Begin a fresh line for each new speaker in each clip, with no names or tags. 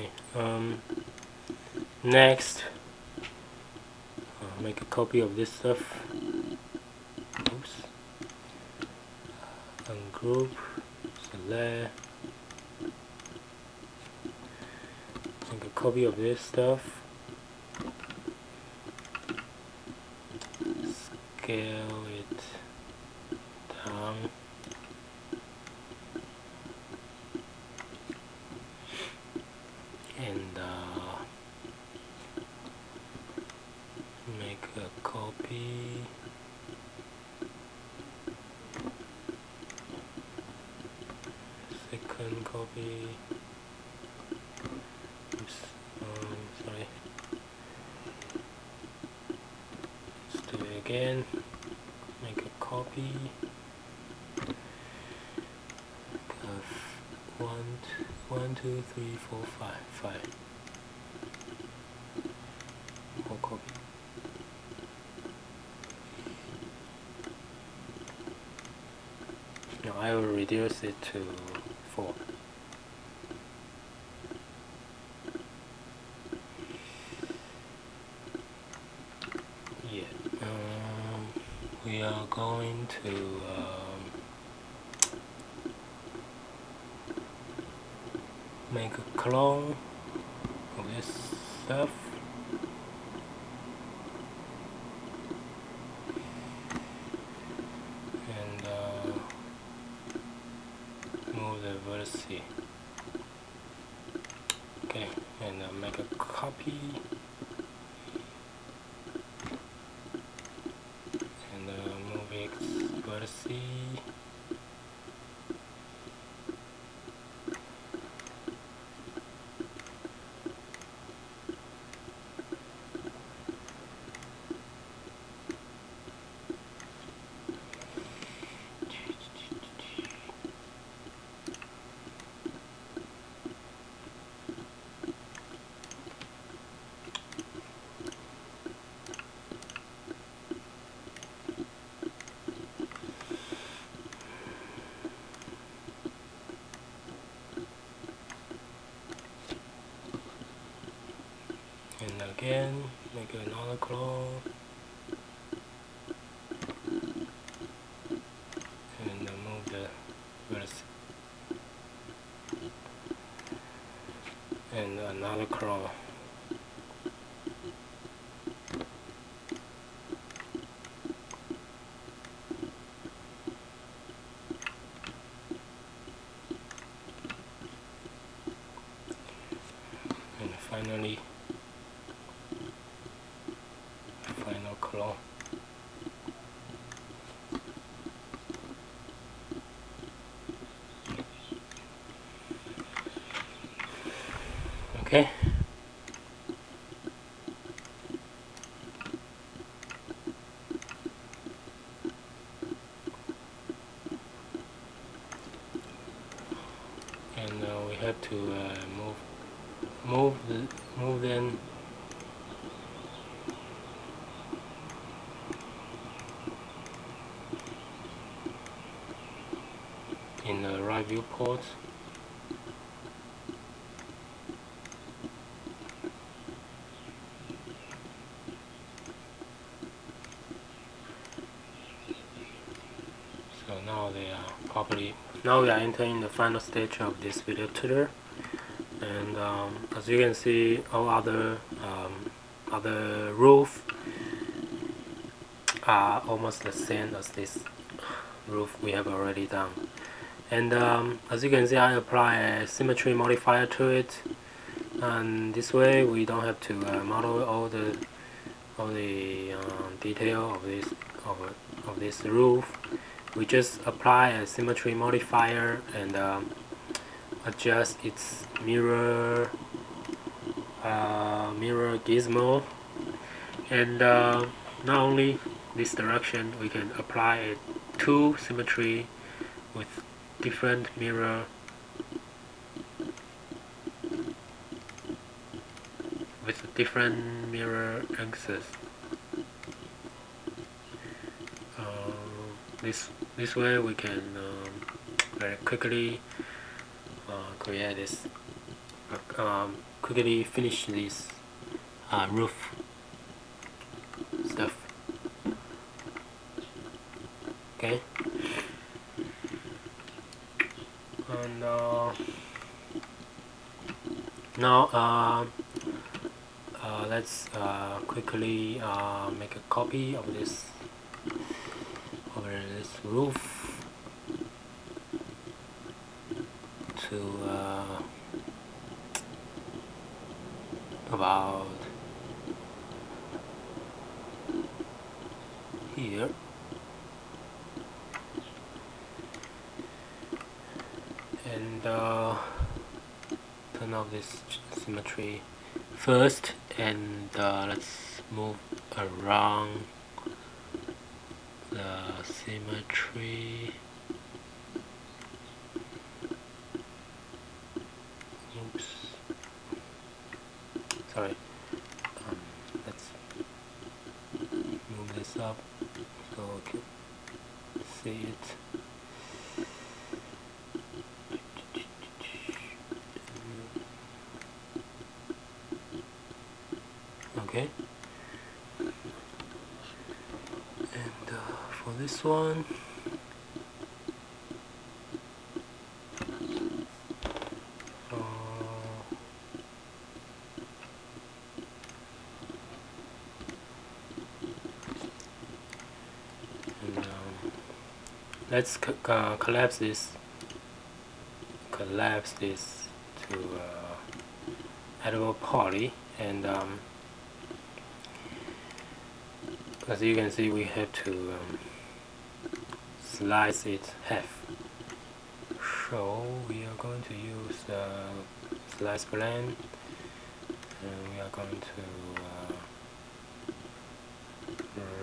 Okay, next, make a copy of this stuff. Oops. Ungroup, select, make a copy of this stuff. Scale it down. And make a copy. Second copy. Oops. Sorry. Let's do it again. Make a copy of 1, 2, 3, 4, 5. More copy. Now I will reduce it to 4. Yeah. We are going to make a clone of this stuff. And move the vertex. Okay, and make a copy. And move X vertex. And again, make another clone. And move the vertex. And another clone. And finally, final clone. Okay. And we have to move them in the right viewport. So now they are properly. Now we are entering the final stage of this video tutor, and as you can see, all other roof are almost the same as this roof we have already done. And as you can see, I apply a symmetry modifier to it, and this way we don't have to model all the detail of this roof. We just apply a symmetry modifier and adjust its mirror gizmo, and not only this direction, we can apply a 2 symmetry with different mirror axis. This way we can very quickly create this quickly finish this roof stuff. Okay, and now let's quickly make a copy of this roof to about here, and turn off this symmetry first, and let's move around the symmetry. Oops, sorry. Let's move this up so we can see it. Okay, and for this one, and let's collapse this to editable poly, and as you can see, we have to slice it half. So we are going to use the slice plane, and we are going to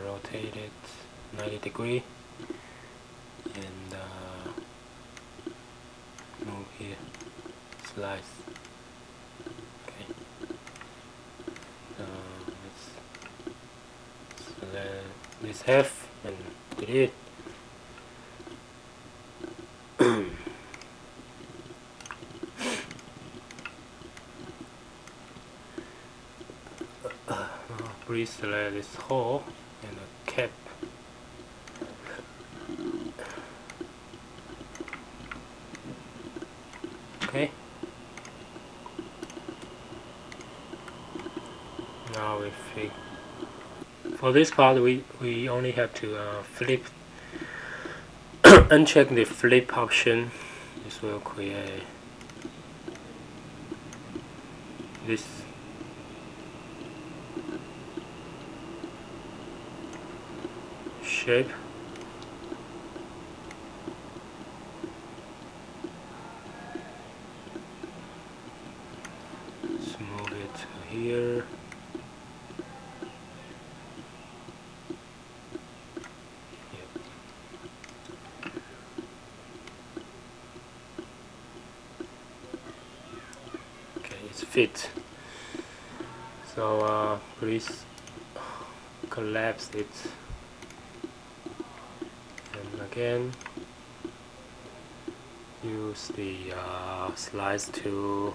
rotate it 90 degrees and move here, slice. Okay, let's select this half and delete. Please select this hole and a cap. Okay. Now we fix. For this part, we only have to flip, uncheck the flip option. This will create this shape. Let's move it to here. Yep. Okay, it's fit. So please collapse it. Again, use the slice tool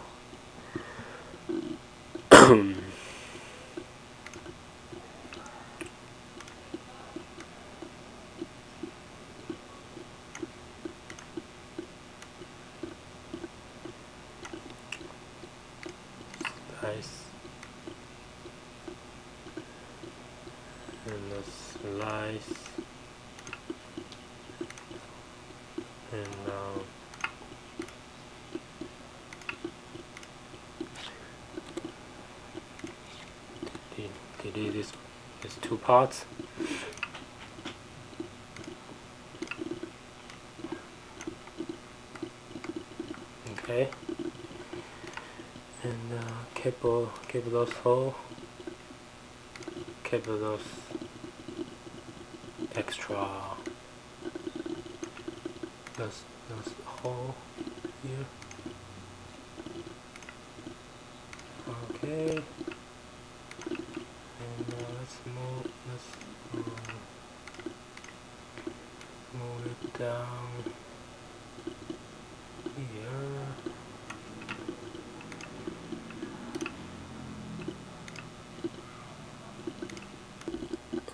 slice and the slice, and delete these two parts. Okay, and keep those hole, keep those extra those hole here. Okay, and let's move it down here.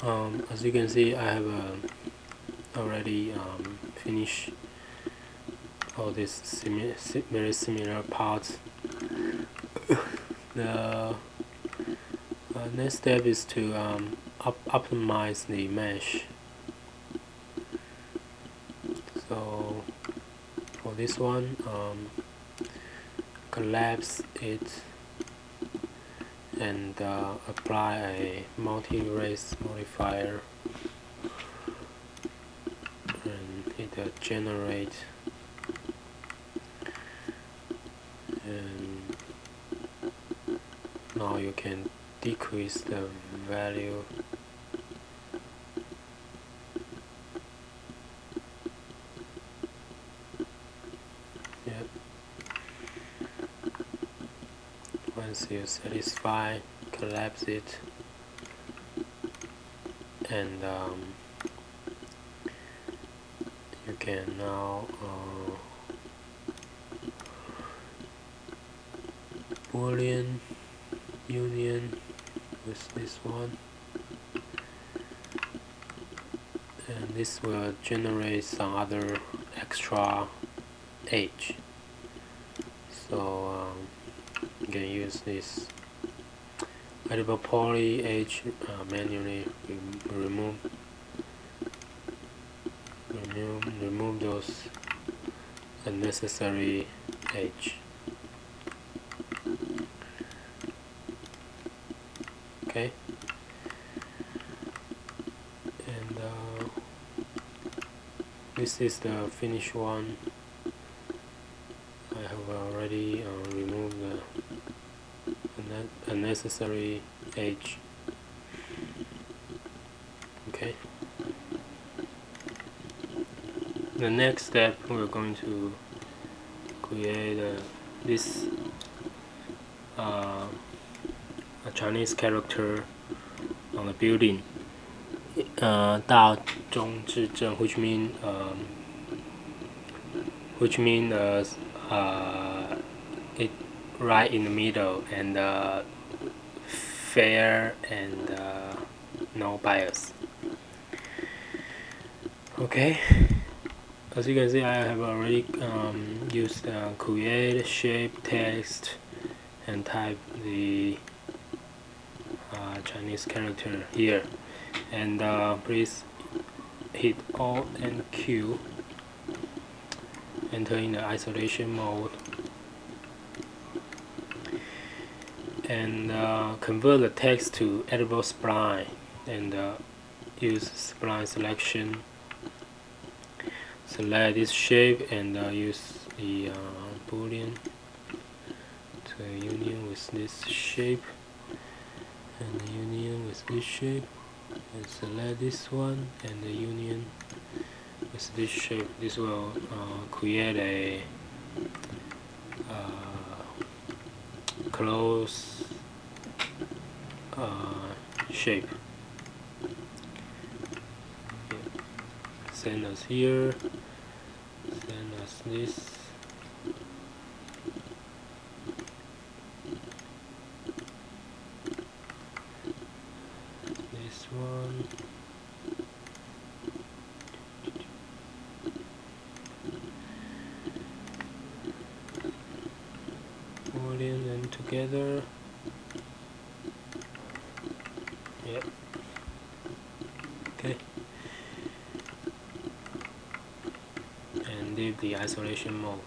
As you can see, I have already finished all these very similar parts. The next step is to optimize the mesh. So for this one, collapse it and apply a multi-race modifier and hit generate, and now you can decrease the value. Yep. Once you satisfy, collapse it, and you can now Boolean union with this one, and this will generate some other extra edge. So you can use this edible poly edge manually remove those unnecessary edge. Okay, and this is the finished one. I have already removed the unnecessary edge. Okay, the next step, we're going to create this a Chinese character on the building, 大中至正, which mean it right in the middle and fair and no bias. Okay, as you can see, I have already used create shape text and type the Chinese character here, and please hit Alt and Q, enter in the isolation mode, and convert the text to editable spline, and use spline selection, select this shape, and use the Boolean to union with this shape, and the union with this shape, and select this one and the union with this shape. This will create a close shape. Send us here, send us this. This one. Boolean and together. Yep. Okay. And leave the isolation mode.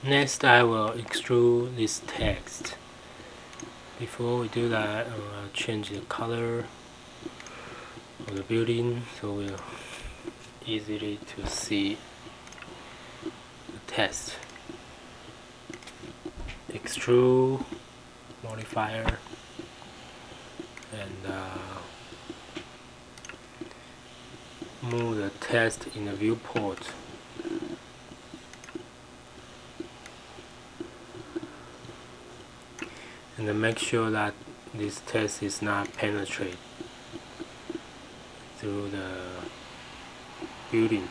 Next, I will extrude this text. Before we do that, I'll change the color of the building so we'll easily to see the text. Extrude modifier, and move the text in the viewport. And then make sure that this text is not penetrate through the building.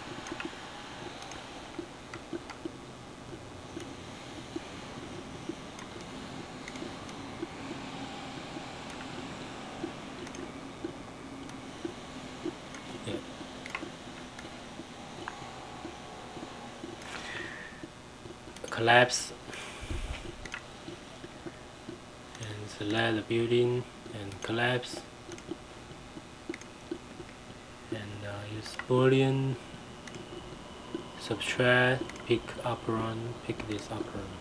collapse and select the building and collapse, and use Boolean, subtract, pick operand, pick this operand,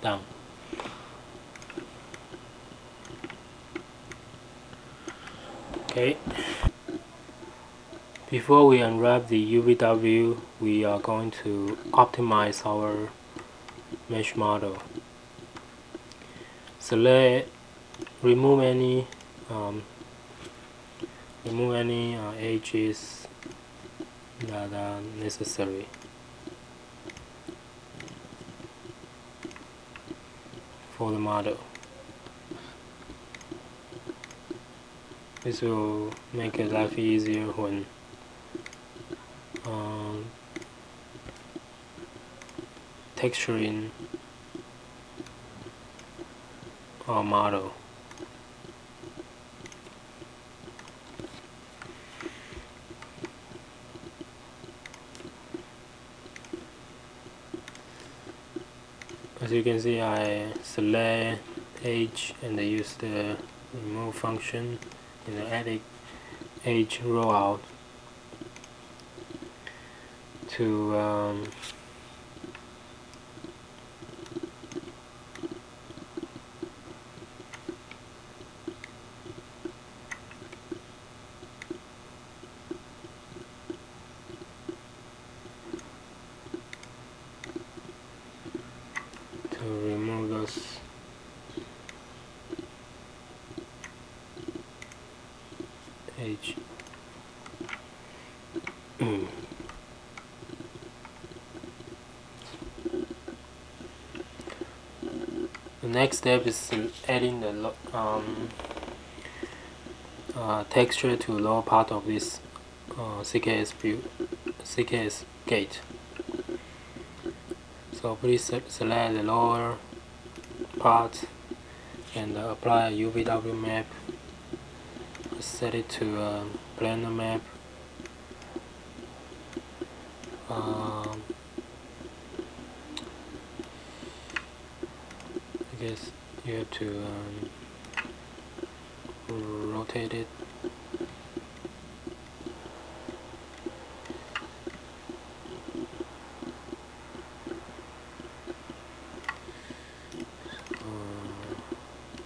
down. Okay. Before we unwrap the UVW, we are going to optimize our mesh model. Select, remove any edges that are necessary. For the model. This will make it life easier when texturing our model. As you can see, I select edge and I use the remove function in the edit edge rollout to remove those edge. The next step is adding the texture to lower part of this CKS gate. So please select the lower part and apply a UVW map. Set it to planar map. I guess you have to rotate it.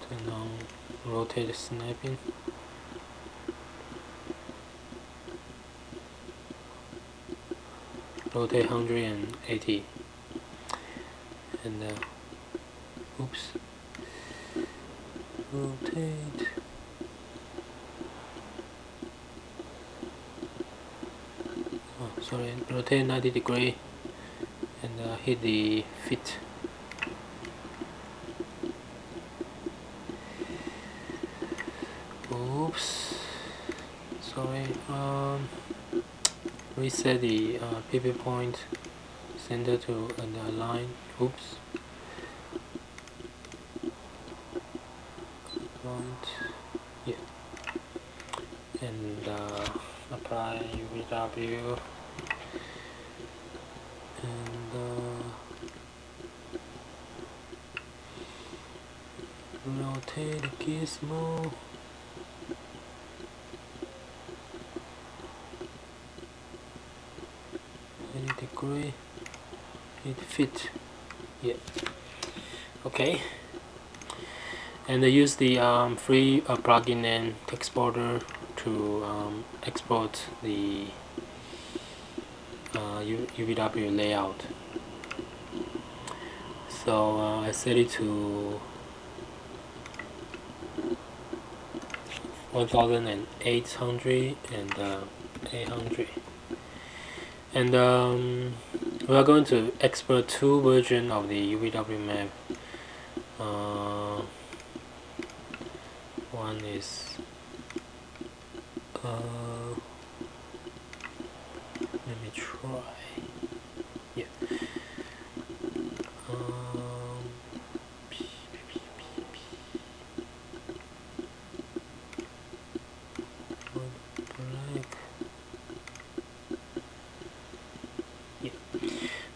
Turn on rotate snapping. Rotate 180 and oops, rotate. Oh, sorry, rotate 90 degree and hit the fit. Oops, sorry. Reset the pivot point center to align. Oops. Point. Yeah. And apply UVW and rotate the gizmo. Degree, it fit. Yeah. Okay. And I use the free plugin and exporter to export the UVW layout. So I set it to 1800 and 800. And we are going to export two versions of the UVW map. One is let me try. Yeah.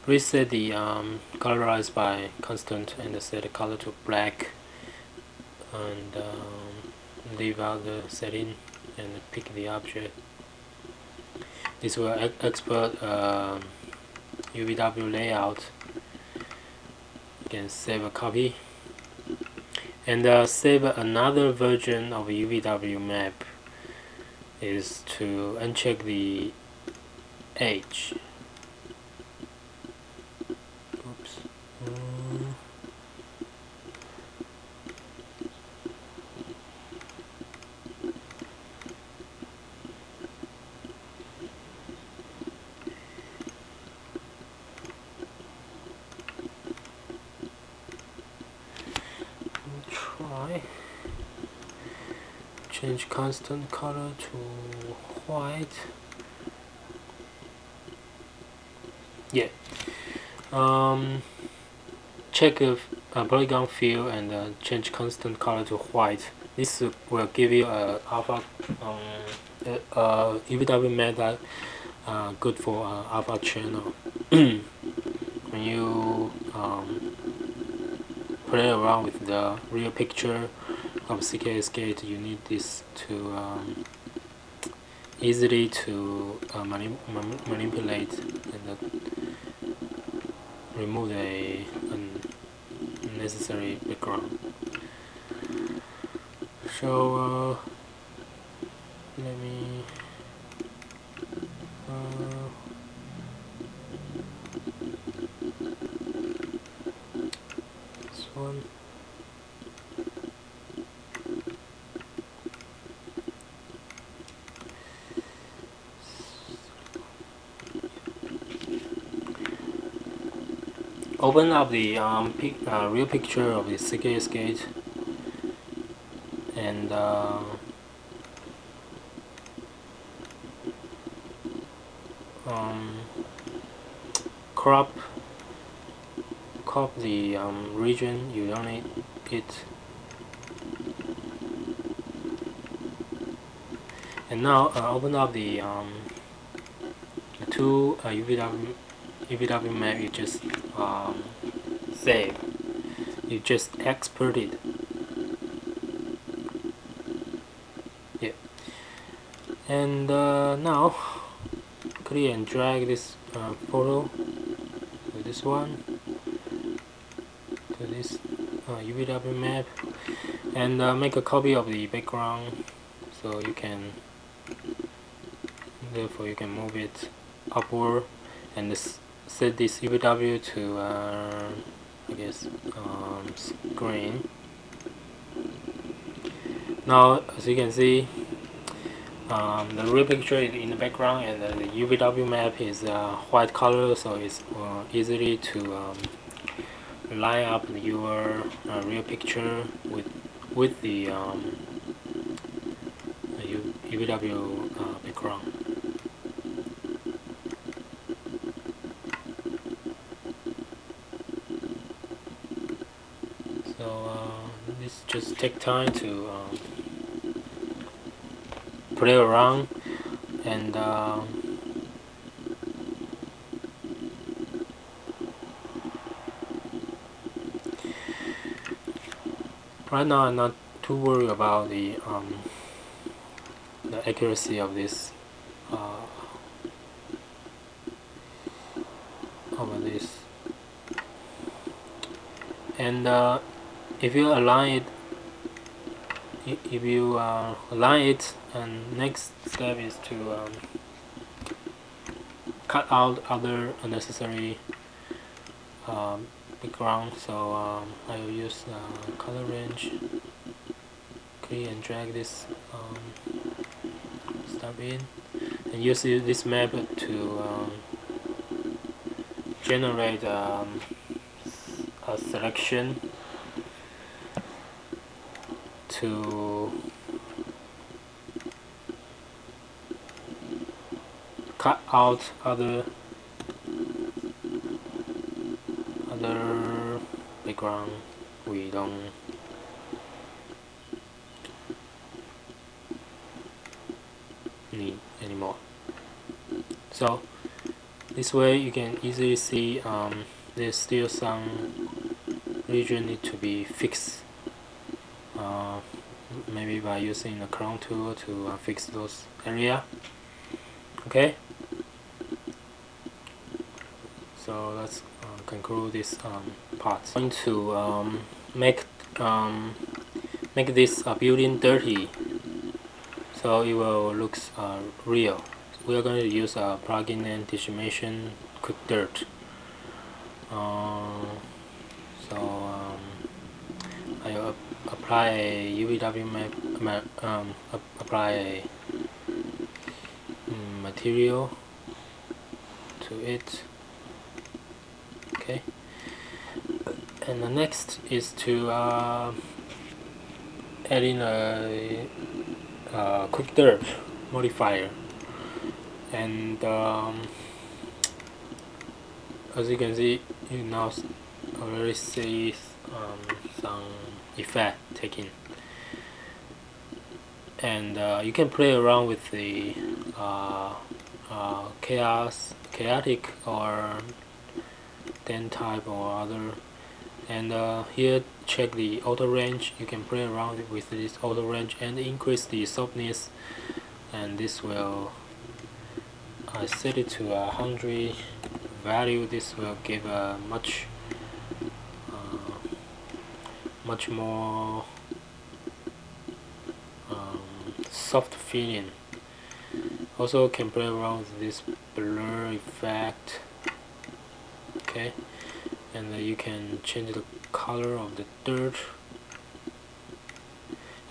reset the colorize by constant and set the color to black, and leave out the setting and pick the object. This will export UVW layout. You can save a copy and save another version of UVW map. Is to uncheck the edge. Oops. Try change constant color to white. Yeah. Check if polygon fill and change constant color to white. This will give you a alpha UVW map that good for alpha channel. When you play around with the real picture of CKS gate, you need this to easily to manipulate and remove the unnecessary background. So let me this one. Open up the real picture of the CKS gate and crop the region you don't need it. And now open up the two UVW map you just save. You just export it. Yeah. And now click and drag this photo to this one, to this UVW map, and make a copy of the background, so you can move it upward and set this UVW to I guess screen. Now as you can see, the real picture is in the background and the UVW map is white color, so it's easily to line up your real picture with the UVW background. So this just take time to play around, and right now I'm not too worried about the accuracy of this and if you align it, and next step is to cut out other unnecessary background. So I will use color range, click and drag this stub in, and use this map to generate a selection to cut out other background we don't need anymore. So This way you can easily see there's still some region need to be fixed, maybe by using the clone tool to fix those area. Okay, so let's conclude this part. I'm going to make this building dirty, so it will look real. We are going to use a plugin named Decimation Quickdirt. I apply a UVW map, apply a material to it. Okay, and the next is to add in a Quickdirt modifier, and as you can see, you now already see some effect taken, and you can play around with the chaotic or den type or other, and here check the auto range. You can play around with this auto range and increase the softness, and this will, I set it to 100 value. This will give a much more soft feeling. Also can play around with this blur effect. Okay, and you can change the color of the dirt.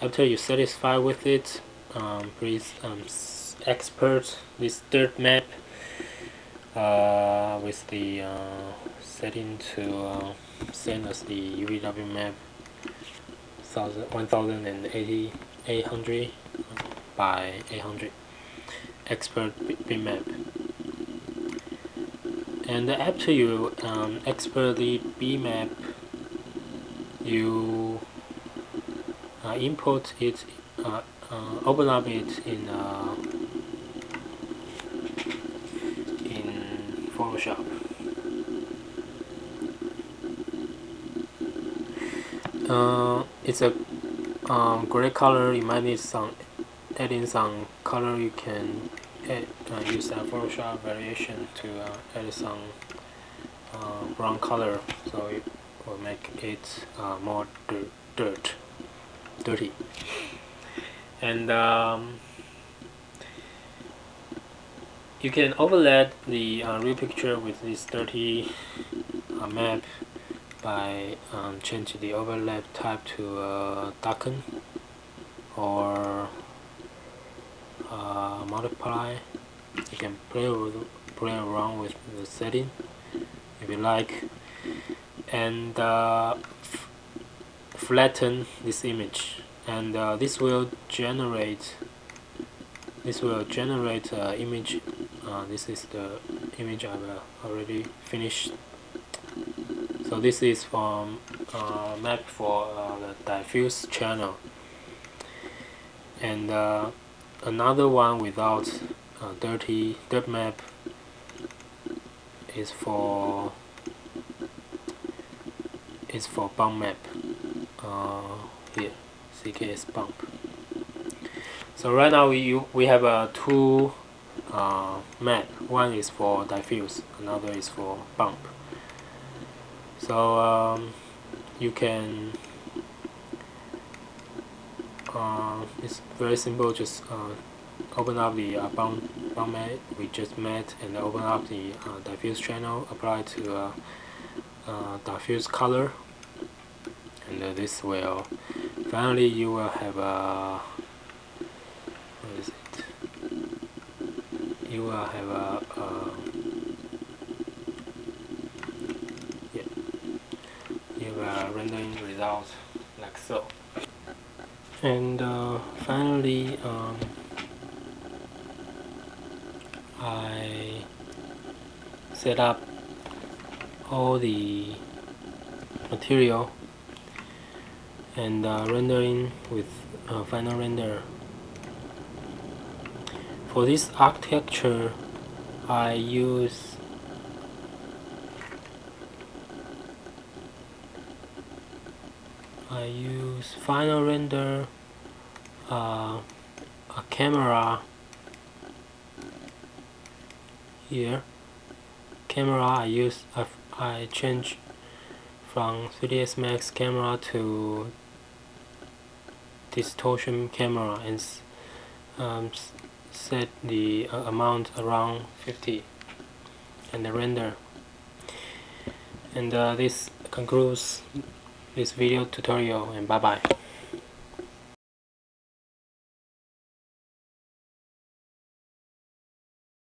After you're satisfied with it, please export this dirt map with the setting to send us the UVW map 1080 800 by 800 export bitmap. And after you export the bitmap, you import it, open up it in Photoshop. It's a gray color. You might need some adding some color. You can use that Photoshop variation to add some brown color, so it will make it more dirty. And you can overlay the real picture with this dirty map by changing the overlap type to darken or multiply. You can play around with the setting if you like, and flatten this image, and this will generate image. This is the image I've already finished. So this is from map for the diffuse channel, and another one without dirt map is for bump map. Here, CKS bump. So right now we have two map. One is for diffuse, another is for bump. So you can it's very simple. Just open up the bump map we just made, and open up the diffuse channel. Apply to diffuse color, and this will finally you will have a what is it? You will have a rendering result like so. And finally, I set up all the material and rendering with final render. For this architecture, I use I use final render, a camera here. Camera I change from 3ds Max camera to distortion camera and set the amount around 50 and the render. And this concludes this video tutorial, and bye bye.